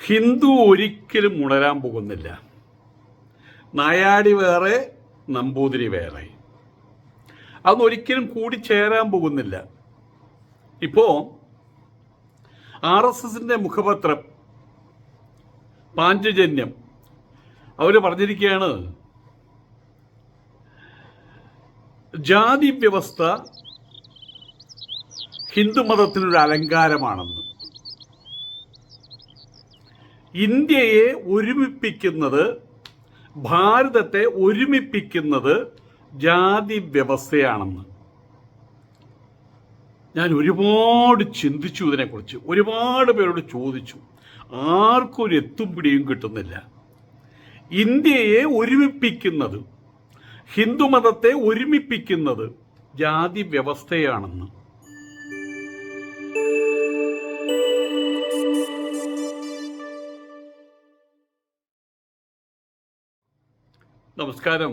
ഹിന്ദു ഒരിക്കലും ഉണരാൻ പോകുന്നില്ല. നായാടി വേറെ, നമ്പൂതിരി വേറെ. അതൊന്നും ഒരിക്കലും കൂടിച്ചേരാൻ പോകുന്നില്ല. ഇപ്പോൾ RSSന്റെ മുഖപത്രം പാഞ്ചജന്യം അവർ പറഞ്ഞിരിക്കുകയാണ്, ജാതി വ്യവസ്ഥ ഹിന്ദുമതത്തിനൊരു അലങ്കാരമാണെന്ന്. ഇന്ത്യയെ ഒരുമിപ്പിക്കുന്നത്, ഭാരതത്തെ ഒരുമിപ്പിക്കുന്നത് ജാതി വ്യവസ്ഥയാണെന്ന്. ഞാൻ ഒരുപാട് ചിന്തിച്ചു ഇതിനെക്കുറിച്ച്, ഒരുപാട് പേരോട് ചോദിച്ചു. ആർക്കും ഒരു എത്തും പിടിയും കിട്ടുന്നില്ല. ഇന്ത്യയെ ഒരുമിപ്പിക്കുന്നത്, ഹിന്ദുമതത്തെ ഒരുമിപ്പിക്കുന്നത് ജാതി വ്യവസ്ഥയാണെന്ന്. നമസ്കാരം.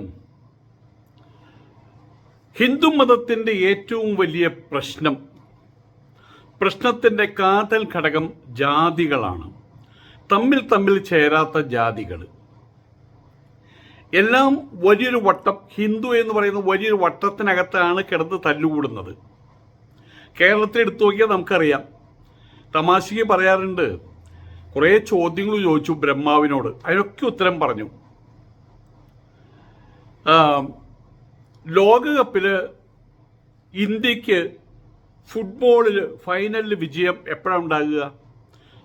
ഹിന്ദുമതത്തിൻ്റെ ഏറ്റവും വലിയ പ്രശ്നത്തിൻ്റെ കാതൽ ഘടകം ജാതികളാണ്. തമ്മിൽ ചേരാത്ത ജാതികൾ എല്ലാം വലിയൊരു വട്ടം, ഹിന്ദു എന്ന് പറയുന്ന വലിയൊരു വട്ടത്തിനകത്താണ് കിടന്ന് തല്ലുകൂടുന്നത്. കേരളത്തിൽ എടുത്തു നോക്കിയാൽ നമുക്കറിയാം. തമാശയ്ക്ക് പറയാറുണ്ട്, കുറേ ചോദ്യങ്ങൾ ചോദിച്ചു ബ്രഹ്മാവിനോട്, അതിനൊക്കെ ഉത്തരം പറഞ്ഞു. ലോകകപ്പിൽ ഇന്ത്യക്ക് ഫുട്ബോളിൽ ഫൈനലിൽ വിജയം എപ്പോഴാണ് ഉണ്ടാകുക?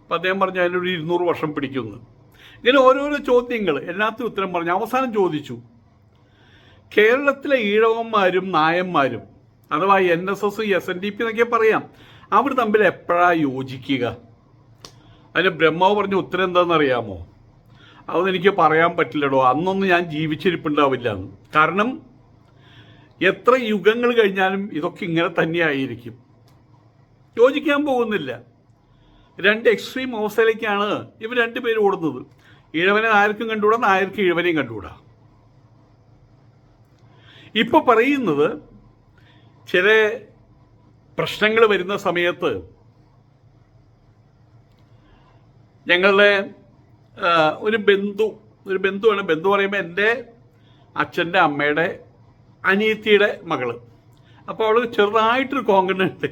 അപ്പം അദ്ദേഹം പറഞ്ഞു അതിനൊരു 200 വർഷം പിടിക്കുന്നു. ഇങ്ങനെ ഓരോരോ ചോദ്യങ്ങൾ, എല്ലാത്തിനും ഉത്തരം പറഞ്ഞു. അവസാനം ചോദിച്ചു, കേരളത്തിലെ ഈഴവന്മാരും നായന്മാരും, അഥവാ NSS SNDP എന്നൊക്കെ പറയാം, അവർ തമ്മിൽ എപ്പോഴാണ് യോജിക്കുക? അതിന് ബ്രഹ്മാവ് പറഞ്ഞ ഉത്തരം എന്താണെന്നറിയാമോ? അതൊന്നും എനിക്ക് പറയാൻ പറ്റില്ലടോ, അന്നൊന്നും ഞാൻ ജീവിച്ചിരിപ്പുണ്ടാവില്ല എന്ന്. കാരണം എത്ര യുഗങ്ങൾ കഴിഞ്ഞാലും ഇതൊക്കെ ഇങ്ങനെ തന്നെയായിരിക്കും, യോജിക്കാൻ പോകുന്നില്ല. രണ്ട് എക്സ്ട്രീം അവസ്ഥയിലേക്കാണ് ഇവർ രണ്ടുപേരും ഓടുന്നത്. ഇഴവനെ നായർക്കും കണ്ടുകൂടാ, നായർക്ക് ഇഴവനെയും കണ്ടുകൂടാ. ഇപ്പൊ പറയുന്നത്, ചില പ്രശ്നങ്ങൾ വരുന്ന സമയത്ത് ഞങ്ങളുടെ ഒരു ബന്ധുവാണ്. ബന്ധു പറയുമ്പോൾ എൻ്റെ അച്ഛൻ്റെ അമ്മയുടെ അനിയത്തിയുടെ മകള്. അപ്പോൾ അവൾ ചെറുതായിട്ടൊരു കോങ്കണ്ണുണ്ട്.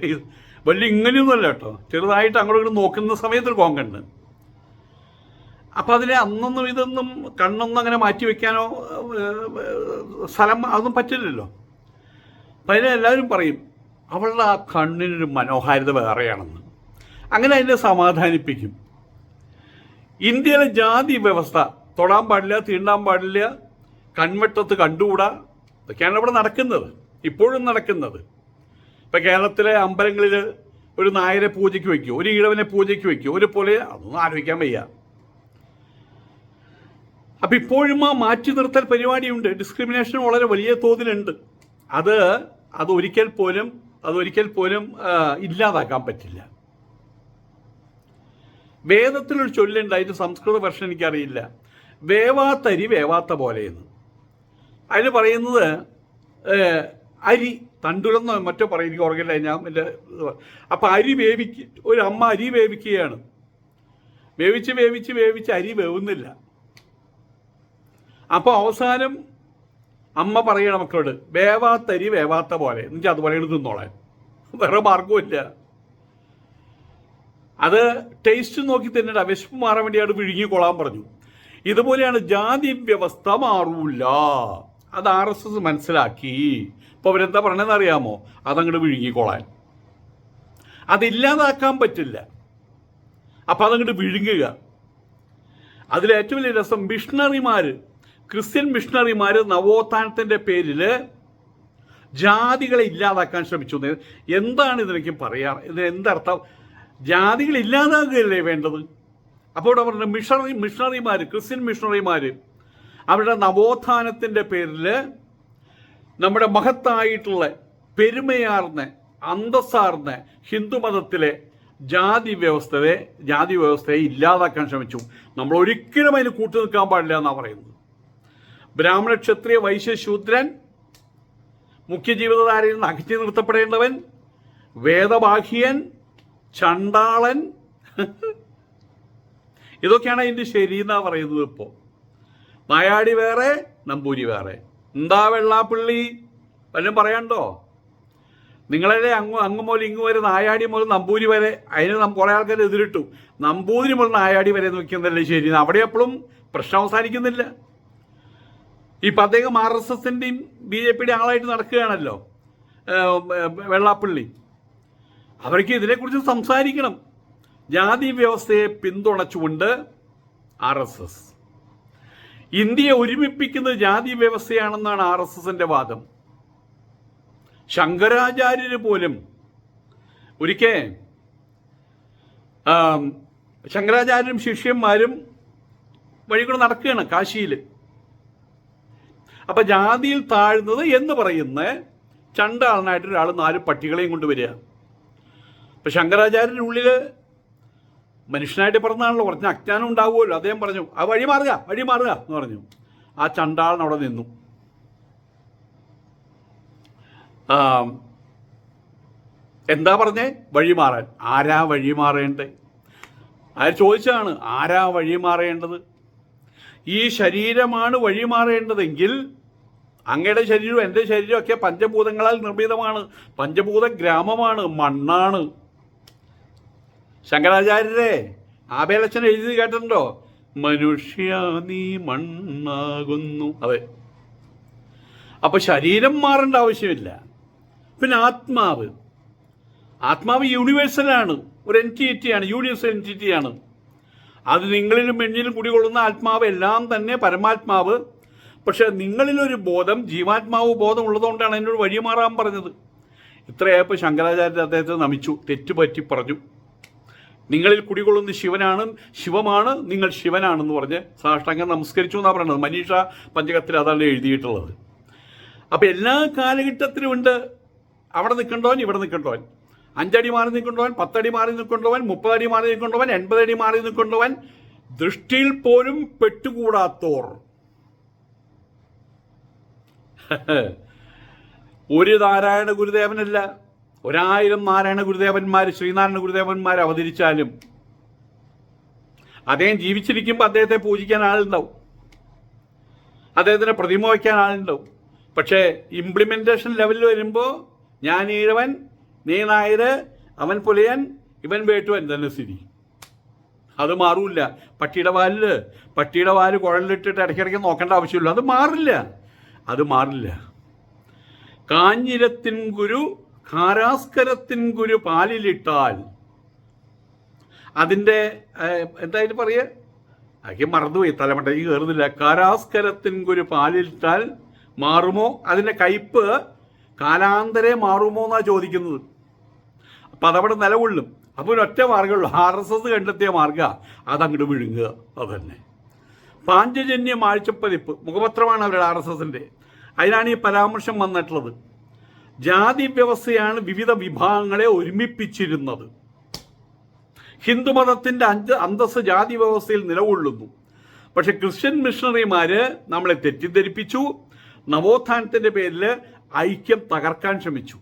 വലിയ ഇങ്ങനെയൊന്നുമല്ല കേട്ടോ, ചെറുതായിട്ട് അങ്ങോട്ട് നോക്കുന്ന സമയത്തൊരു കോങ്കണ്ണ്. അപ്പം അതിനെ അന്നൊന്നും ഇതൊന്നും കണ്ണൊന്നും അങ്ങനെ മാറ്റി വെക്കാനോ സ്ഥലം അതൊന്നും പറ്റില്ലല്ലോ. അപ്പം അതിനെ എല്ലാവരും പറയും അവളുടെ ആ കണ്ണിനൊരു മനോഹാരിത വേറെയാണെന്ന്. അങ്ങനെ അതിനെ സമാധാനിപ്പിക്കും. ഇന്ത്യയിലെ ജാതി വ്യവസ്ഥ തൊടാൻ പാടില്ല, തീണ്ടാൻ പാടില്ല, കൺവെട്ടത്ത് കണ്ടുകൂടാ, ഇതൊക്കെയാണ് ഇവിടെ നടക്കുന്നത്, ഇപ്പോഴും നടക്കുന്നത്. ഇപ്പം കേരളത്തിലെ അമ്പലങ്ങളിൽ ഒരു നായരെ പൂജയ്ക്ക് വയ്ക്കുമോ, ഒരു ഈഴവനെ പൂജയ്ക്ക് വയ്ക്കുമോ, ഒരുപോലെ അതൊന്നും ആലോചിക്കാൻ വയ്യ. അപ്പം ഇപ്പോഴും ആ മാറ്റി നിർത്തൽ പരിപാടിയുണ്ട്. ഡിസ്ക്രിമിനേഷൻ വളരെ വലിയ തോതിലുണ്ട്. അത് ഒരിക്കൽ പോലും ഇല്ലാതാക്കാൻ പറ്റില്ല. വേദത്തിലൊരു ചൊല്ലുണ്ട്, അതിൻ്റെ സംസ്കൃത വെർഷൻ എനിക്കറിയില്ല, വേവാത്തരി വേവാത്ത പോലെയെന്ന്. അതിന് പറയുന്നത് അരി തണ്ടുലെന്നോ മറ്റോ പറയും, എനിക്ക് ഓർക്കില്ല ഞാൻ എൻ്റെ. അപ്പം ഒരു അമ്മ അരി വേവിക്കുകയാണ്. വേവിച്ച് അരി വേവുന്നില്ല. അപ്പോൾ അവസാനം അമ്മ പറയണം മക്കളോട്, വേവാത്തരി വേവാത്ത പോലെ, എന്നുവെച്ചാൽ അതുപോലെ തിന്നോളാൻ, വേറെ മാർഗവുമില്ല. അത് ടേസ്റ്റ് നോക്കി തിന്നണ്ട, വിശപ്പ് മാറാൻ വേണ്ടി അവിടെ വിഴുങ്ങിക്കൊള്ളാൻ പറഞ്ഞു. ഇതുപോലെയാണ് ജാതി വ്യവസ്ഥ മാറൂല. അത് RSS മനസ്സിലാക്കി. ഇപ്പോൾ അവരെന്താ പറയണതെന്ന് അറിയാമോ? അതങ്ങോട്ട് വിഴുങ്ങിക്കൊള്ളാൻ, അതില്ലാതാക്കാൻ പറ്റില്ല. അപ്പം അതങ്ങോട്ട് വിഴുങ്ങുക. അതിലേറ്റവും വലിയ രസം, ക്രിസ്ത്യൻ മിഷണറിമാർ നവോത്ഥാനത്തിൻ്റെ പേരിൽ ജാതികളെ ഇല്ലാതാക്കാൻ ശ്രമിച്ചു. എന്താണ് ഇതിനൊക്കെ പറയാ? ഇതിന് എന്തർത്ഥം? ജാതികൾ ഇല്ലാതാകുകയല്ലേ വേണ്ടത്? അപ്പോൾ ഇവിടെ പറഞ്ഞ മിഷണറിമാർ, ക്രിസ്ത്യൻ മിഷണറിമാർ അവരുടെ നവോത്ഥാനത്തിൻ്റെ പേരിൽ നമ്മുടെ മഹത്തായിട്ടുള്ള പെരുമയാർന്ന അന്തസ്സാർന്ന ഹിന്ദുമതത്തിലെ ജാതി വ്യവസ്ഥയെ ഇല്ലാതാക്കാൻ ശ്രമിച്ചു. നമ്മൾ ഒരിക്കലും അതിന് കൂട്ടു നിൽക്കാൻ പാടില്ല എന്നാണ് പറയുന്നത്. ബ്രാഹ്മണ, ക്ഷത്രിയ, വൈശ്യ, ശൂദ്രൻ മുഖ്യജീവിതധാരയിൽ നിന്ന് അകറ്റി നിർത്തപ്പെടേണ്ടവൻ, വേദബാഹ്യൻ, ചണ്ടാളൻ, ഇതൊക്കെയാണ് അതിൻ്റെ ശരി എന്നാ പറയുന്നത്. ഇപ്പോൾ നായാടി വേറെ, നമ്പൂരി വേറെ. എന്താ വെള്ളാപ്പള്ളി വല്ലതും പറയാണ്ടോ? നിങ്ങളെ അങ്ങ് മുതൽ ഇങ്ങ് വരെ, നായാടി മുതൽ നമ്പൂരി വരെ, അതിന് കുറേ ആൾക്കാർ എതിരിട്ടു. നമ്പൂതിരി മുതൽ നായാടി വരെ നോക്കിയെന്നല്ലേ ശരി. അവിടെ എപ്പോഴും പ്രശ്നം അവസാനിക്കുന്നില്ല. ഇപ്പം അദ്ദേഹം RSSൻ്റെയും BJPയുടെയും ആളായിട്ട് നടക്കുകയാണല്ലോ വെള്ളാപ്പള്ളി. അവർക്ക് ഇതിനെക്കുറിച്ച് സംസാരിക്കണം. ജാതി വ്യവസ്ഥയെ പിന്തുണച്ചുകൊണ്ട് RSS ഇന്ത്യയെ ഒരുമിപ്പിക്കുന്നത് ജാതി വ്യവസ്ഥയാണെന്നാണ് RSSൻ്റെ വാദം. ശങ്കരാചാര്യര് പോലും ഒരിക്കൽ ശങ്കരാചാര്യരും ശിഷ്യന്മാരും വഴി കൂടെ നടക്കുകയാണ് കാശിയിൽ. അപ്പം ജാതിയിൽ താഴ്ന്നത് എന്ന് പറയുന്ന ചണ്ടാളനായിട്ട് ഒരാൾ 4 പട്ടികളെയും കൊണ്ടുവരിക. അപ്പം ശങ്കരാചാര്യൻ്റെ ഉള്ളിൽ മനുഷ്യനായിട്ട് പറഞ്ഞാണല്ലോ, കുറച്ച് അജ്ഞാനം ഉണ്ടാവുമല്ലോ. അദ്ദേഹം പറഞ്ഞു ആ വഴി മാറുക എന്ന് പറഞ്ഞു. ആ ചണ്ടാളൻ അവിടെ നിന്നു. എന്താ പറഞ്ഞേ? വഴി മാറാൻ. ആരാ വഴി മാറേണ്ടത്? ആര് ചോദിച്ചതാണ് ആരാ വഴി മാറേണ്ടത്? ഈ ശരീരമാണ് വഴി മാറേണ്ടതെങ്കിൽ അങ്ങയുടെ ശരീരവും എൻ്റെ ശരീരമൊക്കെ പഞ്ചഭൂതങ്ങളാൽ നിർമ്മിതമാണ്. പഞ്ചഭൂത ഗ്രാമമാണ്, മണ്ണാണ്. ശങ്കരാചാര്യരെ ആബേലച്ചൻ എഴുതി കേട്ടിട്ടുണ്ടോ? മനുഷ്യ നീ മണ്ണാകുന്നു. അതെ. അപ്പൊ ശരീരം മാറേണ്ട ആവശ്യമില്ല. പിന്നെ ആത്മാവ് യൂണിവേഴ്സലാണ്, ഒരു എൻറ്റിറ്റിയാണ്, യൂണിവേഴ്സൽ എൻറ്റിറ്റിയാണ്. അത് നിങ്ങളിലും എന്നിലും കുടികൊള്ളുന്ന ആത്മാവ് എല്ലാം തന്നെ പരമാത്മാവ്. പക്ഷെ നിങ്ങളിലൊരു ബോധം, ജീവാത്മാവ് ബോധം ഉള്ളതുകൊണ്ടാണ് എന്നോട് വഴി മാറാൻ പറഞ്ഞത്. ഇത്രയായപ്പോൾ ശങ്കരാചാര്യർ അദ്ദേഹത്തെ നമിച്ചു, തെറ്റുപറ്റി പറഞ്ഞു. നിങ്ങളിൽ കുടികൊള്ളുന്ന ശിവമാണ്, നിങ്ങൾ ശിവനാണെന്ന് പറഞ്ഞ് സാഷ്ടാംഗം നമസ്കരിച്ചു എന്നാണ് പറയുന്നത്. മനീഷ പഞ്ചകത്തിൽ അതാണ് എഴുതിയിട്ടുള്ളത്. അപ്പം എല്ലാ കാലഘട്ടത്തിലും ഉണ്ട് അവിടെ നിൽക്കേണ്ടവൻ, ഇവിടെ നിൽക്കേണ്ടവൻ, 5 അടി മാറി നിൽക്കേണ്ടവൻ, 10 അടി മാറി നിൽക്കേണ്ടവൻ, 30 അടി മാറി നിൽക്കേണ്ടവൻ, 80 അടി മാറി നിൽക്കേണ്ടവൻ, ദൃഷ്ടിയിൽ പോലും പെട്ടുകൂടാത്തോർ. ഒരു നാരായണ ഗുരുദേവനല്ല, 1000 നാരായണ ഗുരുദേവന്മാർ, ശ്രീനാരായണ ഗുരുദേവന്മാർ അവതരിച്ചാലും അദ്ദേഹം ജീവിച്ചിരിക്കുമ്പോൾ അദ്ദേഹത്തെ പൂജിക്കാൻ ആളുണ്ടാവും, അദ്ദേഹത്തിന് പ്രതിമ വയ്ക്കാൻ ആളുണ്ടാവും. പക്ഷേ ഇംപ്ലിമെൻറ്റേഷൻ ലെവലിൽ വരുമ്പോൾ ഞാൻ ഈഴവൻ, നീ നായർ, അവൻ പുലയൻ, ഇവൻ വേട്ടുവൻ തന്നെ സ്ഥിതി. അത് മാറൂല്ല. പട്ടിയുടെ വാല് കുഴലിട്ടിട്ട് ഇടയ്ക്കിടയ്ക്ക് നോക്കേണ്ട ആവശ്യമില്ല. അത് മാറില്ല. കാഞ്ഞിരത്തിൻ ഗുരു കാരാസ്കരത്തിൻ ഗുരു പാലിലിട്ടാൽ അതിൻ്റെ എന്തായാലും പറയുക, അതൊക്കെ മറന്നുപോയി, തലമുട്ടയ്ക്ക് കയറുന്നില്ല. കാരാസ്കരത്തിൻ ഗുരു പാലിലിട്ടാൽ മാറുമോ? അതിൻ്റെ കയ്പ് കാലാന്തരെ മാറുമോ എന്നാണ് ചോദിക്കുന്നത്. അപ്പം അതവിടെ നിലകൊള്ളും. അപ്പോൾ ഒരൊറ്റ മാർഗ്ഗമുള്ളൂ, RSS കണ്ടെത്തിയ മാർഗ്ഗം അതങ്ങോട്ട് വിഴുങ്ങുക. അതന്നെ പാഞ്ചജന്യം ആഴ്ചപ്പതിപ്പ് മുഖപത്രമാണ് അവരുടെ RSSൻ്റെ. അതിനാണ് ഈ പരാമർശം വന്നിട്ടുള്ളത്. ജാതി വ്യവസ്ഥയാണ് വിവിധ വിഭാഗങ്ങളെ ഒരുമിപ്പിച്ചിരുന്നത്. ഹിന്ദുമതത്തിൻ്റെ അന്തസ്സ് ജാതി വ്യവസ്ഥയിൽ നിലകൊള്ളുന്നു. പക്ഷെ ക്രിസ്ത്യൻ മിഷണറിമാർ നമ്മളെ തെറ്റിദ്ധരിപ്പിച്ചു. നവോത്ഥാനത്തിൻ്റെ പേരിൽ ഐക്യം തകർക്കാൻ ശ്രമിച്ചു.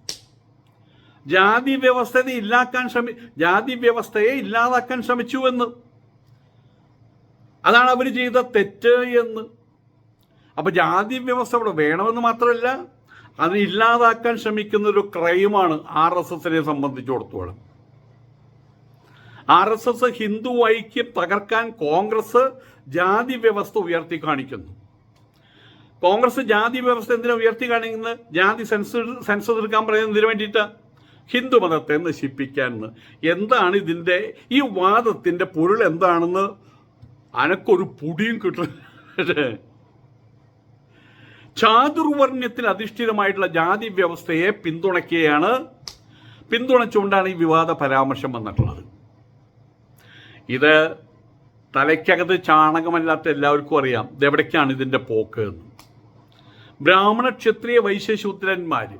ജാതി വ്യവസ്ഥയെ ഇല്ലാതാക്കാൻ ശ്രമിച്ചു എന്ന്. അതാണ് അവർ ചെയ്ത തെറ്റ് എന്ന്. അപ്പം ജാതി വ്യവസ്ഥ ഇവിടെ വേണമെന്ന് മാത്രമല്ല, അത് ഇല്ലാതാക്കാൻ ശ്രമിക്കുന്ന ഒരു ക്രൈമാണ് RSSനെ സംബന്ധിച്ചിടത്തോളം. RSS ഹിന്ദു ഐക്യം തകർക്കാൻ കോൺഗ്രസ് ജാതി വ്യവസ്ഥ ഉയർത്തി കാണിക്കുന്നു. കോൺഗ്രസ് ജാതി വ്യവസ്ഥ എന്തിനാ ഉയർത്തി കാണിക്കുന്നത്? ജാതി സെൻസസ് എടുക്കാൻ പറയുന്നത് എന്തിനു വേണ്ടിയിട്ടാണ്? ഹിന്ദു മതത്തെ നശിപ്പിക്കാൻ. എന്താണ് ഇതിൻ്റെ ഈ വാദത്തിൻ്റെ പൊരുൾ എന്താണെന്ന് അനക്കൊരു പൊടിയും കിട്ടുന്നത്. ചാതുർവർണ്ണ്യത്തിൽ അധിഷ്ഠിതമായിട്ടുള്ള ജാതി വ്യവസ്ഥയെ പിന്തുണച്ചുകൊണ്ടാണ് ഈ വിവാദ പരാമർശം വന്നിട്ടുള്ളത്. ഇത് തലയ്ക്കകത്ത് ചാണകമല്ലാത്ത എല്ലാവർക്കും അറിയാം ഇതെവിടേക്കാണ് ഇതിൻ്റെ പോക്ക് എന്ന്. ബ്രാഹ്മണ ക്ഷത്രിയ വൈശ്യ ശൂദ്രന്മാർ,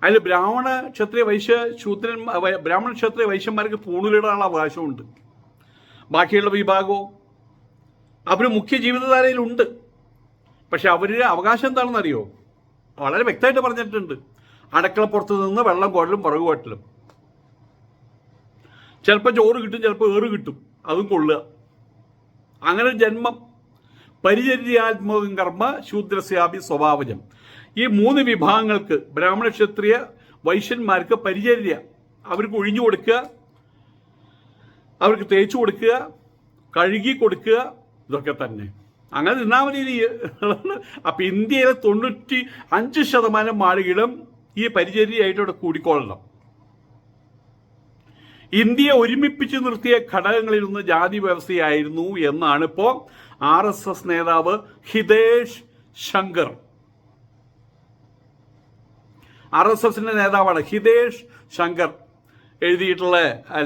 അതിൽ ബ്രാഹ്മണ ക്ഷത്രിയ വൈശ്യന്മാർക്ക് പൂണൂലിടാനുള്ള അവകാശമുണ്ട്. ബാക്കിയുള്ള വിഭാഗവും അവർ മുഖ്യ ജീവിതധാരയിലുണ്ട്. പക്ഷെ അവരുടെ അവകാശം എന്താണെന്നറിയോ? വളരെ വ്യക്തമായിട്ട് പറഞ്ഞിട്ടുണ്ട്. അടുക്കളപ്പുറത്ത് നിന്ന് വെള്ളം കോടലും പുറകു കോട്ടലും. ചിലപ്പോൾ ചോറ് കിട്ടും, ചിലപ്പോൾ ഏറ് കിട്ടും, അതും കൊള്ളുക. അങ്ങനെ ഒരു ജന്മം. പരിചര്യാത്മകം കർമ്മ ശൂദ്രസ്യാപി സ്വഭാവജം. ഈ 3 വിഭാഗങ്ങൾക്ക്, ബ്രാഹ്മണ ക്ഷത്രിയ വൈശ്യന്മാർക്ക് പരിചര്യ, അവർക്ക് ഒഴിഞ്ഞു കൊടുക്കുക, അവർക്ക് തേച്ചു കൊടുക്കുക, കഴുകി കൊടുക്കുക, ഇതൊക്കെ തന്നെ. അങ്ങനെ നിന്നാൽ മതി. അപ്പം ഇന്ത്യയിലെ 95% ആളുകളും ഈ പരിചര്യയായിട്ട് ഇവിടെ കൂടിക്കൊള്ളണം. ഇന്ത്യയെ ഒരുമിപ്പിച്ച് നിർത്തിയ ഘടകങ്ങളിലൊന്ന് ജാതി വ്യവസ്ഥയായിരുന്നു എന്നാണ് ഇപ്പോൾ RSS നേതാവ് ഹിതേഷ് ശങ്കർ, RSSന്റെ നേതാവാണ് ഹിതേഷ് ശങ്കർ, എഴുതിയിട്ടുള്ള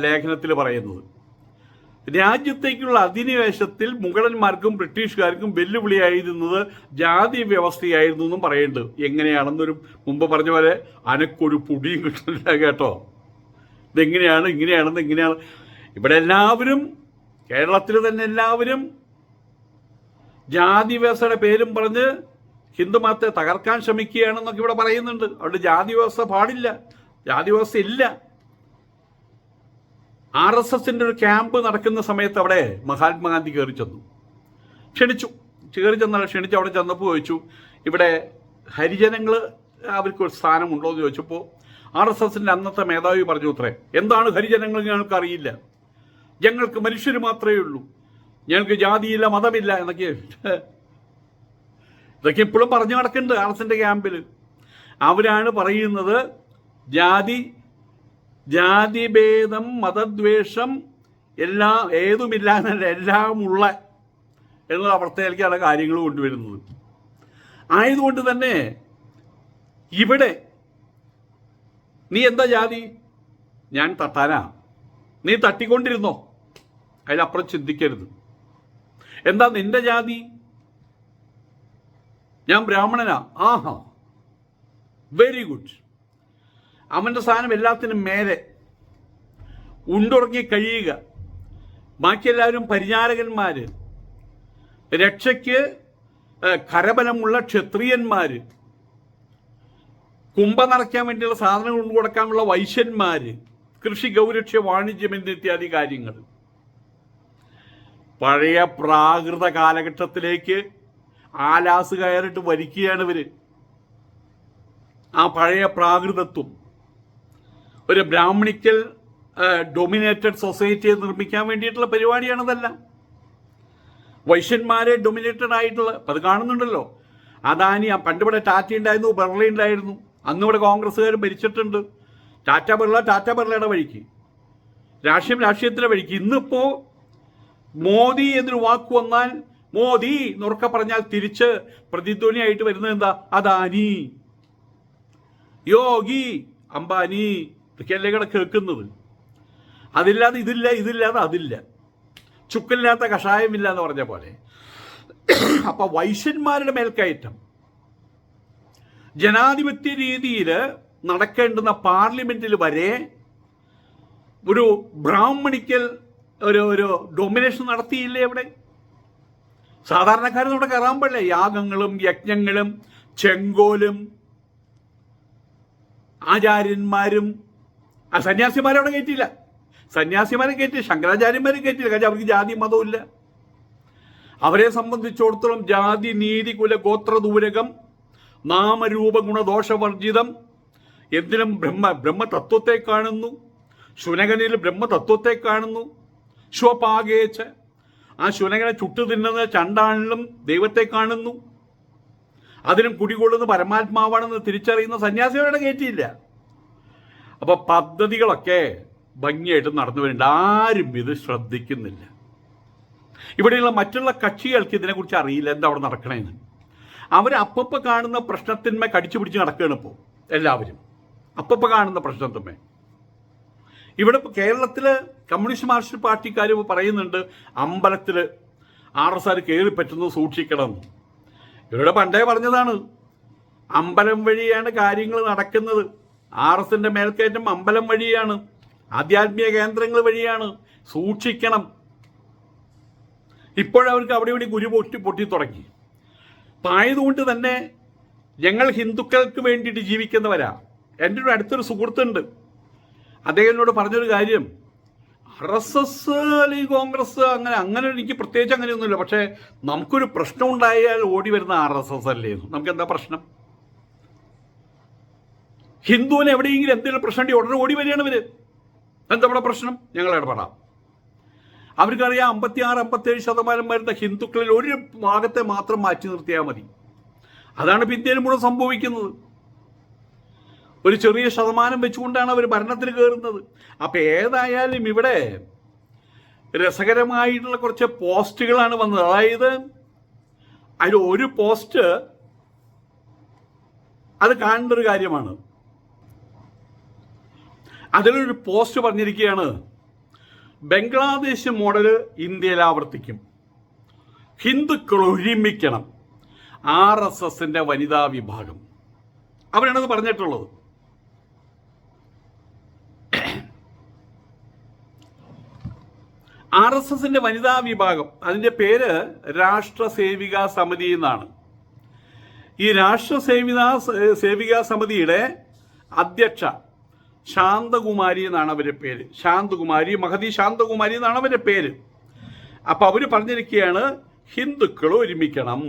ലേഖനത്തിൽ പറയുന്നത്. രാജ്യത്തേക്കുള്ള അധിനിവേശത്തിൽ മുഗളന്മാർക്കും ബ്രിട്ടീഷുകാർക്കും വെല്ലുവിളിയായിരുന്നത് ജാതി വ്യവസ്ഥയായിരുന്നു എന്നും പറയുന്നുണ്ട്. എങ്ങനെയാണെന്നൊരു മുമ്പ് പറഞ്ഞ പോലെ അനക്കൊരു പൊടിയും കിട്ടുന്നില്ല കേട്ടോ. ഇതെങ്ങനെയാണ്, ഇങ്ങനെയാണ്. ഇവിടെ എല്ലാവരും, കേരളത്തിൽ തന്നെ എല്ലാവരും ജാതി വ്യവസ്ഥയുടെ പേരും പറഞ്ഞ് ഹിന്ദു മതത്തെ തകർക്കാൻ ശ്രമിക്കുകയാണെന്നൊക്കെ ഇവിടെ പറയുന്നുണ്ട്. അവിടെ ജാതി വ്യവസ്ഥ പാടില്ല, ജാതി വ്യവസ്ഥ ഇല്ല. RSSന്റെ ഒരു ക്യാമ്പ് നടക്കുന്ന സമയത്ത് അവിടെ മഹാത്മാഗാന്ധി കയറി ചെന്നു, ക്ഷണിച്ച് അവിടെ ചെന്നപ്പോൾ ചോദിച്ചു, ഇവിടെ ഹരിജനങ്ങൾ അവർക്ക് ഒരു സ്ഥാനമുണ്ടോ എന്ന് ചോദിച്ചപ്പോൾ RSSന്റെ അന്നത്തെ മേധാവി പറഞ്ഞു അത്രേ, എന്താണ് ഹരിജനങ്ങൾ ഞങ്ങൾക്ക് അറിയില്ല, ഞങ്ങൾക്ക് മനുഷ്യർ മാത്രമേ ഉള്ളൂ, ഞങ്ങൾക്ക് ജാതിയില്ല മതമില്ല എന്നൊക്കെ ഇതൊക്കെ ഇപ്പോഴും പറഞ്ഞു നടക്കുന്നുണ്ട് RSSന്റെ ക്യാമ്പിൽ. അവരാണ് പറയുന്നത് ജാതിഭേദം മതദ്വേഷം ഏതുമില്ല എന്നല്ല, എല്ലാമുള്ള എന്നുള്ള അവസ്ഥയിലേക്കാണ് കാര്യങ്ങൾ കൊണ്ടുവരുന്നത്. ആയതുകൊണ്ട് തന്നെ ഇവിടെ നീ എന്താ ജാതി, ഞാൻ തട്ടാനാ, നീ തട്ടിക്കൊണ്ടിരുന്നോ, അതിലപ്പുറം ചിന്തിക്കരുത്. എന്താ നിന്റെ ജാതി, ഞാൻ ബ്രാഹ്മണനാ, ആഹാ വെരി ഗുഡ്. അവൻ്റെ സ്ഥാനം എല്ലാത്തിനും മേലെ, ഉണ്ടുറങ്ങി കഴിയുക. ബാക്കിയെല്ലാവരും പരിചാരകന്മാർ, രക്ഷയ്ക്ക് കരബലമുള്ള ക്ഷത്രിയന്മാർ, കുംഭ നിറയ്ക്കാൻ വേണ്ടിയുള്ള സാധനങ്ങൾ കൊണ്ടു കൊടുക്കാനുള്ള വൈശ്യന്മാർ, കൃഷി ഗൗരക്ഷ വാണിജ്യം എന്നിത്യാദി കാര്യങ്ങൾ. പഴയ പ്രാകൃത കാലഘട്ടത്തിലേക്ക് ആലാസ് കയറിട്ട് വലിക്കുകയാണ് ഇവർ. ആ പഴയ പ്രാകൃതത്വം, ഒരു ബ്രാഹ്മണിക്കൽ ഡൊമിനേറ്റഡ് സൊസൈറ്റിയെ നിർമ്മിക്കാൻ വേണ്ടിയിട്ടുള്ള പരിപാടിയാണതെല്ലാം. വൈശ്യന്മാരെ ഡൊമിനേറ്റഡ് ആയിട്ടുള്ള, അത് കാണുന്നുണ്ടല്ലോ. അദാനി, പണ്ട് ഇവിടെ ടാറ്റ ഉണ്ടായിരുന്നു, ബിർള ഉണ്ടായിരുന്നു, അന്നിവിടെ കോൺഗ്രസ്സുകാർ ഭരിച്ചിട്ടുണ്ട്. ടാറ്റ ബിർളയുടെ വഴിക്ക്, രാഷ്ട്രീയത്തിൻ്റെ വഴിക്ക്. ഇന്നിപ്പോൾ മോദി എന്നൊരു വാക്ക് വന്നാൽ, മോദി എന്നുറക്കെ പറഞ്ഞാൽ തിരിച്ച് പ്രതിധ്വനിയായിട്ട് വരുന്നത് എന്താ, അദാനി, യോഗി, അംബാനി, ഇതൊക്കെയല്ലേ ഇവിടെ കേൾക്കുന്നത്. അതില്ലാതെ ഇതില്ല, ഇതില്ലാതെ അതില്ല, ചുക്കില്ലാത്ത കഷായമില്ല എന്ന് പറഞ്ഞ പോലെ. അപ്പൊ വൈശ്യന്മാരുടെ മേൽക്കയറ്റം, ജനാധിപത്യ രീതിയിൽ നടക്കേണ്ടുന്ന പാർലമെന്റിൽ വരെ ഒരു ബ്രാഹ്മണിക്കൽ ഒരു ഡൊമിനേഷൻ നടത്തിയില്ലേ അവിടെ. സാധാരണക്കാരനോട് കയറാൻ പാടില്ല. യാഗങ്ങളും യജ്ഞങ്ങളും ചെങ്കോലും ആചാര്യന്മാരും, സന്യാസിമാരവിടെ കയറ്റിയില്ല. സന്യാസിമാരെ കയറ്റി, ശങ്കരാചാര്യന്മാരെ കയറ്റില്ല. കാരണം അവർക്ക് ജാതി മതവും ഇല്ല. അവരെ സംബന്ധിച്ചിടത്തോളം ജാതി നീതി കുല ഗോത്രദൂരകം നാമരൂപ ഗുണദോഷവർജിതം, എന്തിനും ബ്രഹ്മതത്വത്തെ കാണുന്നു. ശുനകനിൽ ബ്രഹ്മതത്വത്തെ കാണുന്നു. ശ്വപാകേച്ച്, ആ ശുനകനെ ചുട്ടു തിന്നുന്ന ചണ്ടാളിലും ദൈവത്തെ കാണുന്നു. അതിനും കുടികൊള്ളുന്ന പരമാത്മാവാണെന്ന് തിരിച്ചറിയുന്ന സന്യാസികളുടെ കയറ്റിയില്ല. അപ്പൊ പദ്ധതികളൊക്കെ ഭംഗിയായിട്ട് നടന്നു വരുന്നുണ്ട്. ആരും ഇത് ശ്രദ്ധിക്കുന്നില്ല. ഇവിടെയുള്ള മറ്റുള്ള കക്ഷികൾക്ക് ഇതിനെക്കുറിച്ച് അറിയില്ല, എന്താ അവിടെ നടക്കണേന്ന്. അവർ അപ്പപ്പോൾ കാണുന്ന പ്രശ്നത്തിന്മേ കടിച്ചു പിടിച്ച് നടക്കുകയാണ് ഇപ്പോൾ എല്ലാവരും. അപ്പപ്പോൾ കാണുന്ന പ്രശ്നത്തിന്മേ. ഇവിടെ ഇപ്പോൾ കേരളത്തിൽ കമ്മ്യൂണിസ്റ്റ് മാർക്സിസ്റ്റ് പാർട്ടിക്കാർ പറയുന്നുണ്ട്, അമ്പലത്തിൽ RSS കയറി പറ്റുന്നത് സൂക്ഷിക്കണം. ഇവരുടെ പണ്ടേ പറഞ്ഞതാണ്, അമ്പലം വഴിയാണ് കാര്യങ്ങൾ നടക്കുന്നത്. RSSന്റെ മേൽക്കയറ്റം അമ്പലം വഴിയാണ്, ആധ്യാത്മിക കേന്ദ്രങ്ങൾ വഴിയാണ്, സൂക്ഷിക്കണം. ഇപ്പോഴവർക്ക് അവിടെ ഇവിടെ ഗുരു പൊട്ടി തുടങ്ങി. അപ്പം ആയതുകൊണ്ട് തന്നെ ഞങ്ങൾ ഹിന്ദുക്കൾക്ക് വേണ്ടിയിട്ട് ജീവിക്കുന്നവരാ. എൻ്റെ ഒരു അടുത്തൊരു സുഹൃത്തുണ്ട്, അദ്ദേഹം എന്നോട് പറഞ്ഞൊരു കാര്യം, RSS അല്ലെങ്കിൽ കോൺഗ്രസ് അങ്ങനെ എനിക്ക് പ്രത്യേകിച്ച് അങ്ങനെയൊന്നുമില്ല. പക്ഷേ നമുക്കൊരു പ്രശ്നം ഉണ്ടായാൽ ഓടി വരുന്ന RSS അല്ലേ? നമുക്ക് എന്താ പ്രശ്നം? ഹിന്ദുവിന് എവിടെയെങ്കിലും എന്തെങ്കിലും പ്രശ്നം ഉണ്ടെങ്കിൽ ഉടനെ ഓടി വരികയാണ് ഇവര്. എന്താ ഇവിടെ പ്രശ്നം? ഞങ്ങൾ ഇടപെടാം. അവർക്കറിയാം 56-57% വരുന്ന ഹിന്ദുക്കളിൽ ഒരു ഭാഗത്തെ മാത്രം മാറ്റി നിർത്തിയാൽ മതി. അതാണ് ഇപ്പം ഇന്ത്യയിൽ മുഴുവൻ സംഭവിക്കുന്നത്. ഒരു ചെറിയ ശതമാനം വെച്ചുകൊണ്ടാണ് അവർ ഭരണത്തിൽ കയറുന്നത്. അപ്പം ഏതായാലും ഇവിടെ രസകരമായിട്ടുള്ള കുറച്ച് പോസ്റ്റുകളാണ് വന്നത്. അതായത് അതിൽ ഒരു പോസ്റ്റ് അത് കാണേണ്ട ഒരു കാര്യമാണ്. അതിലൊരു പോസ്റ്റ് പറഞ്ഞിരിക്കുകയാണ്, ബംഗ്ലാദേശ് മോഡല് ഇന്ത്യയിൽ ആവർത്തിക്കും, ഹിന്ദുക്കൾ ഒരുമിക്കണം, RSSന്റെ വനിതാ വിഭാഗം. അവരാണത് പറഞ്ഞിട്ടുള്ളത്. RSSന്റെ വനിതാ വിഭാഗം, അതിൻ്റെ പേര് രാഷ്ട്ര സേവികാ സമിതി എന്നാണ്. ഈ രാഷ്ട്ര സേവികാ സമിതിയുടെ അധ്യക്ഷ ശാന്തകുമാരി എന്നാണ് അവരുടെ പേര്. ശാന്തകുമാരി, മഹതി ശാന്തകുമാരി എന്നാണ് അവരുടെ പേര്. അപ്പൊ അവര് പറഞ്ഞിരിക്കുകയാണ്, ഹിന്ദുക്കൾ ഒരുമിക്കണം.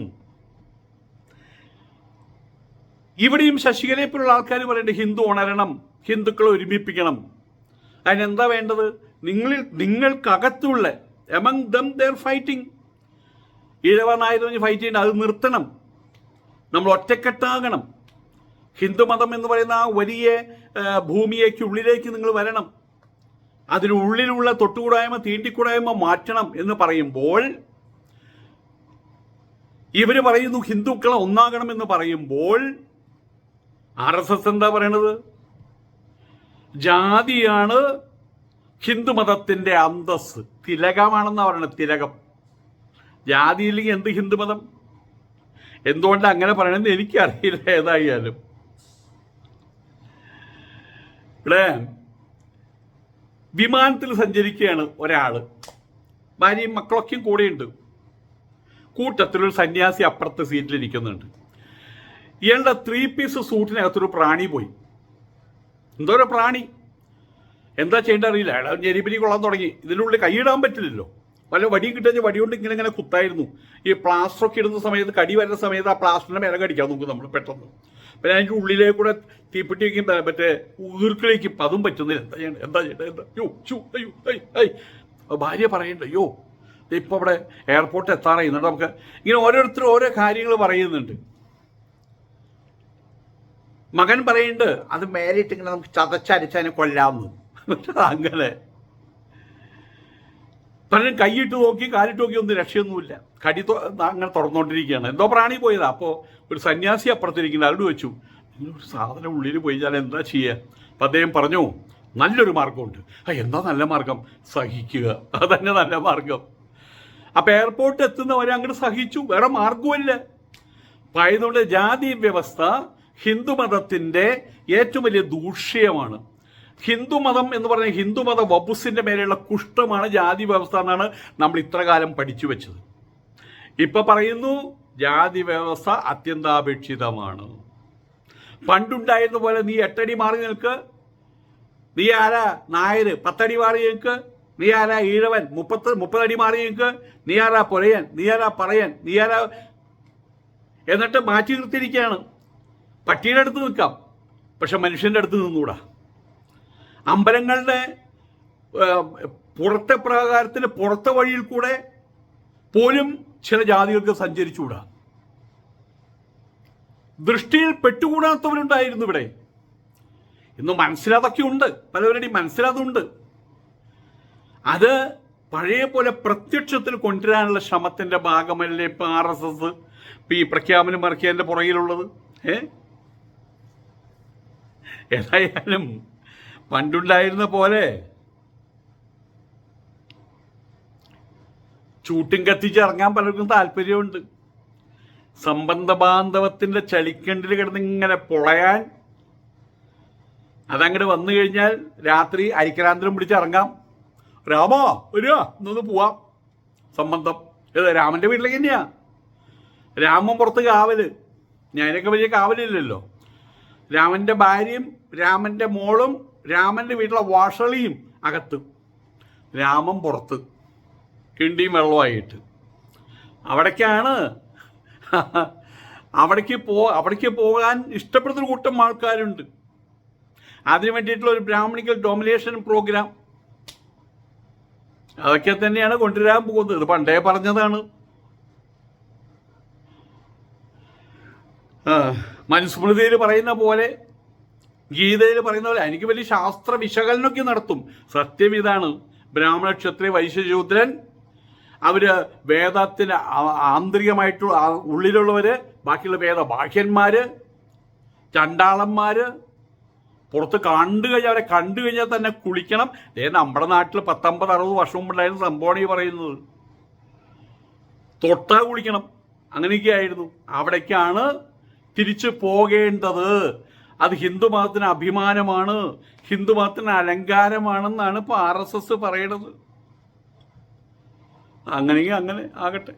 ഇവിടെയും ശശികലയെ പോലുള്ള ആൾക്കാർ പറയേണ്ടത് ഹിന്ദു ഉണരണം, ഹിന്ദുക്കളെ ഒരുമിപ്പിക്കണം. അതിനെന്താ വേണ്ടത്? നിങ്ങൾക്കകത്തുള്ള എമംഗ് ദം ദർ ഫൈറ്റിംഗ്, ഈഴവനായതുകൊണ്ട് ഫൈറ്റ് ചെയ്യണം, അത് നിർത്തണം. നമ്മൾ ഒറ്റക്കെട്ടാകണം. ഹിന്ദുമതം എന്ന് പറയുന്ന ആ വലിയ ഭൂമിയേക്കുള്ളിലേക്ക് നിങ്ങൾ വരണം. അതിനുള്ളിലുള്ള തൊട്ടുകൂടായ്മ തീണ്ടിക്കൂടായ്മ മാറ്റണം എന്ന് പറയുമ്പോൾ ഇവർ പറയുന്നു ഹിന്ദുക്കളെ ഒന്നാകണം എന്ന് പറയുമ്പോൾ RSS എന്താ പറയണത്? ജാതിയാണ് ഹിന്ദുമതത്തിന്റെ അന്തസ്, തിലകമാണെന്നാണ് പറയണത്. തിലകം. ജാതിയില്ലെങ്കിൽ എന്ത് ഹിന്ദുമതം? എന്തുകൊണ്ട് അങ്ങനെ പറയണമെന്ന് എനിക്കറിയില്ല. ഏതായാലും ഇവിടെ വിമാനത്തിൽ സഞ്ചരിക്കുകയാണ് ഒരാൾ, ഭാര്യയും മക്കളൊക്കെയും കൂടെയുണ്ട്. കൂട്ടത്തിലൊരു സന്യാസി അപ്പുറത്തെ സീറ്റിലിരിക്കുന്നുണ്ട്. ഇയാളുടെ 3 പീസ് സൂട്ടിനകത്തൊരു പ്രാണി പോയി. എന്തോ ഒരു പ്രാണി, എന്താ ചെയ്യേണ്ട അറിയില്ല. അയാൾ ഞെരിപിരി കൊള്ളാൻ തുടങ്ങി. ഇതിനുള്ളിൽ കൈയിടാൻ പറ്റില്ലല്ലോ. വല്ല വടിയും കിട്ടിയ വടി കൊണ്ട് ഇങ്ങനെ കുത്തായിരുന്നു. ഈ പ്ലാസ്റ്ററൊക്കെ ഇടുന്ന സമയത്ത്, കടി വരുന്ന സമയത്ത് ആ പ്ലാസ്റ്ററിന്റെ മേലെ കടിക്കാൻ നോക്കും നമ്മൾ പെട്ടെന്ന്. പിന്നെ അതിൻ്റെ ഉള്ളിലേക്ക് കൂടെ തീപ്പെട്ടി വയ്ക്കും, മറ്റേ ഉതിർക്കിലേക്ക് അതും പറ്റുന്നില്ല. എന്താ ചെയ്യേണ്ടത്? ഭാര്യ പറയണ്ട, അയ്യോ ഇപ്പം അവിടെ എയർപോർട്ട് എത്താറായി. എന്നിട്ട് നമുക്ക് ഇങ്ങനെ ഓരോരുത്തരും ഓരോ കാര്യങ്ങൾ പറയുന്നുണ്ട്. മകൻ പറയുന്നുണ്ട്, അത് മേലിട്ട് ഇങ്ങനെ നമുക്ക് ചതച്ചരച്ച് അതിനെ കൊല്ലാമെന്ന്. അങ്ങനെ പലരും കൈയിട്ട് നോക്കി കാലിട്ട് നോക്കി ഒന്നും രക്ഷയൊന്നുമില്ല. കടി അങ്ങനെ തുറന്നുകൊണ്ടിരിക്കുകയാണ്. എന്തോ പ്രാണി പോയതാ. അപ്പോൾ ഒരു സന്യാസി അപ്പുറത്തിരിക്കുന്നത് അവരോട് വെച്ചു, ഒരു സാധനം ഉള്ളിൽ പോയി ഞാൻ എന്താ ചെയ്യുക? അപ്പം അദ്ദേഹം പറഞ്ഞു, നല്ലൊരു മാർഗമുണ്ട്. എന്താ നല്ല മാർഗം? സഹിക്കുക. അതന്നെ നല്ല മാർഗം. അപ്പം എയർപോർട്ട് എത്തുന്നവരെ അങ്ങോട്ട് സഹിച്ചു, വേറെ മാർഗമില്ല. അപ്പം ആയതുകൊണ്ട് ജാതി വ്യവസ്ഥ ഹിന്ദുമതത്തിൻ്റെ ഏറ്റവും വലിയ ദൂഷ്യമാണ്. ഹിന്ദുമതം എന്ന് പറഞ്ഞാൽ ഹിന്ദുമത വപുസിൻ്റെ മേലെയുള്ള കുഷ്ഠമാണ് ജാതി വ്യവസ്ഥ എന്നാണ് നമ്മൾ ഇത്രകാലം പഠിച്ചു വെച്ചത്. ഇപ്പൊ പറയുന്നു ജാതി വ്യവസ്ഥ അത്യന്താപേക്ഷിതമാണ്. പണ്ടുണ്ടായിരുന്ന പോലെ നീ 8 അടി മാറി നിൽക്ക്, നീ ആരാ നായർ 10 അടി മാറി നിൽക്ക്, നീ ആരാ ഈഴവൻ 30 അടി മാറി നിൽക്ക്, നീ ആരാ പൊലയൻ, നീ ആരാ പറയൻ, നീ ആരാ, എന്നിട്ട് മാറ്റി നിർത്തിയിരിക്കുകയാണ്. പട്ടിയുടെ അടുത്ത് നിൽക്കാം, പക്ഷെ മനുഷ്യൻ്റെ അടുത്ത് നിന്നൂടാ. അമ്പലങ്ങളുടെ പുറത്തെ പ്രാകാരത്തിന് പുറത്തെ വഴിയിൽ കൂടെ പോലും ചില ജാതികൾക്ക് സഞ്ചരിച്ചുകൂടാ. ദൃഷ്ടിയിൽ പെട്ടുകൂടാത്തവരുണ്ടായിരുന്നു ഇവിടെ. ഇന്ന് മനസ്സിലാതൊക്കെ ഉണ്ട്, പലവരുടെയും മനസ്സിലാതുണ്ട്. അത് പഴയ പോലെ പ്രത്യക്ഷത്തിൽ കൊണ്ടുവരാനുള്ള ശ്രമത്തിന്റെ ഭാഗമല്ലേ ഇപ്പൊ RSS ഈ പ്രഖ്യാപനം ഇറക്കിയതിന്റെ പുറകിലുള്ളത്? ഏതായാലും പണ്ടുണ്ടായിരുന്ന പോലെ ചൂട്ടും കത്തിച്ച് ഇറങ്ങാൻ പലർക്കും താല്പര്യമുണ്ട്. സംബന്ധ ബാന്ധവത്തിന്റെ ചളിക്കണ്ടിൽ കിടന്ന് ഇങ്ങനെ പൊളയാൻ, അതങ്ങോട്ട് വന്നു കഴിഞ്ഞാൽ രാത്രി അരിക്കരാന്തരം പിടിച്ച് ഇറങ്ങാം. രാമോ വരിക, ഇന്നൊന്ന് പോവാം. സംബന്ധം രാമന്റെ വീട്ടിലേക്ക് തന്നെയാ. രാമൻ പുറത്ത് കാവല്, ഞാനൊക്കെ വലിയ കാവലില്ലല്ലോ. രാമന്റെ ഭാര്യയും രാമന്റെ മോളും രാമന്റെ വീട്ടിലെ വാഷളിയും അകത്ത്. രാമൻ പുറത്ത് കിണ്ടിയും വെള്ളമായിട്ട്. അവിടേക്കാണ് അവിടേക്ക് പോകാൻ ഇഷ്ടപ്പെടുന്നൊരു കൂട്ടം ആൾക്കാരുണ്ട്. അതിനു വേണ്ടിയിട്ടുള്ള ഒരു ബ്രാഹ്മണിക്കൽ ഡോമിനേഷൻ പ്രോഗ്രാം അതൊക്കെ തന്നെയാണ് കൊണ്ടുവരാൻ പോകുന്നത്. ഇത് പണ്ടേ പറഞ്ഞതാണ്. മനുസ്മൃതിയിൽ പറയുന്ന പോലെ, ഗീതയിൽ പറയുന്ന പോലെ എനിക്ക് വലിയ ശാസ്ത്ര വിശകലനമൊക്കെ നടത്തും. സത്യം ഇതാണ്, ബ്രാഹ്മണ ക്ഷത്രിയ വൈശ്യശൂദ്രൻ അവര് വേദത്തിന് ആന്തരികമായിട്ടുള്ള ഉള്ളിലുള്ളവര്, ബാക്കിയുള്ള ബാഹ്യന്മാര്, ചണ്ടാളന്മാര് പുറത്ത് അവരെ കണ്ടു കഴിഞ്ഞാൽ തന്നെ കുളിക്കണം. നമ്മുടെ നാട്ടിൽ 50-60 വർഷം മുമ്പുണ്ടായിരുന്ന സംഭവമാണ് ഈ പറയുന്നത്. തൊട്ടാ കുളിക്കണം, അങ്ങനെയൊക്കെ ആയിരുന്നു. അവിടേക്കാണ് തിരിച്ചു പോകേണ്ടത്. അത് ഹിന്ദുമതത്തിന് അഭിമാനമാണ്, ഹിന്ദുമതത്തിന് അലങ്കാരമാണെന്നാണ് ഇപ്പോൾ RSS പറയണത്. അങ്ങനെയെങ്കിൽ അങ്ങനെ ആകട്ടെ.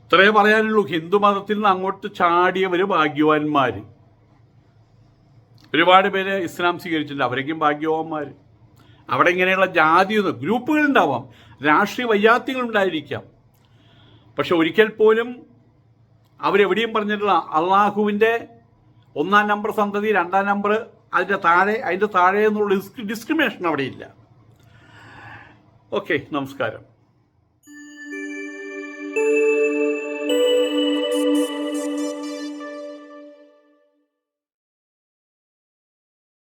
ഇത്രയേ പറയാനുള്ളൂ. ഹിന്ദുമതത്തിൽ നിന്ന് അങ്ങോട്ട് ചാടിയവർ ഭാഗ്യവാന്മാർ. ഒരുപാട് പേര് ഇസ്ലാം സ്വീകരിച്ചിട്ടുണ്ട്, അവരേക്കും ഭാഗ്യവാന്മാർ. അവിടെ ഇങ്ങനെയുള്ള ജാതിയൊന്നും ഗ്രൂപ്പുകളുണ്ടാവാം, രാഷ്ട്രീയ വൈജാത്യങ്ങളുണ്ടായിരിക്കാം. പക്ഷെ ഒരിക്കൽ പോലും അവരെവിടെയും പറഞ്ഞിട്ടുള്ള അള്ളാഹുവിൻ്റെ 1-ാം നമ്പർ സന്തതി, 2-ാം നമ്പർ, അതിൻ്റെ താഴെ എന്നുള്ള ഡിസ്ക്രിമിനേഷൻ അവിടെയില്ല. ഓക്കെ, നമസ്കാരം.